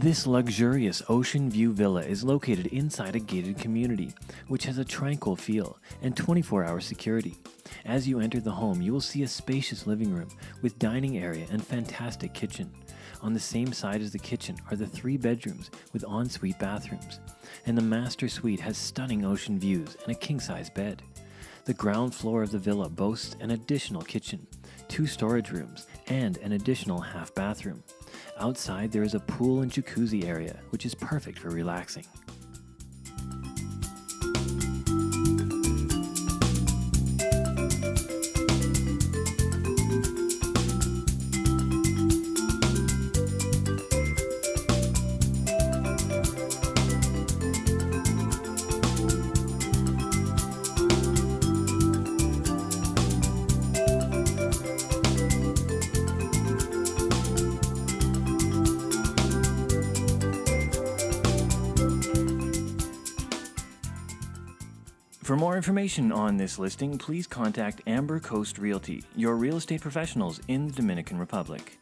This luxurious ocean view villa is located inside a gated community, which has a tranquil feel and 24-hour security. As you enter the home, you will see a spacious living room with dining area and fantastic kitchen. On the same side as the kitchen are the 3 bedrooms with ensuite bathrooms, and the master suite has stunning ocean views and a king-size bed. The ground floor of the villa boasts an additional kitchen, 2 storage rooms, and an additional half bathroom. Outside there is a pool and jacuzzi area, which is perfect for relaxing. For more information on this listing, please contact Amber Coast Realty, your real estate professionals in the Dominican Republic.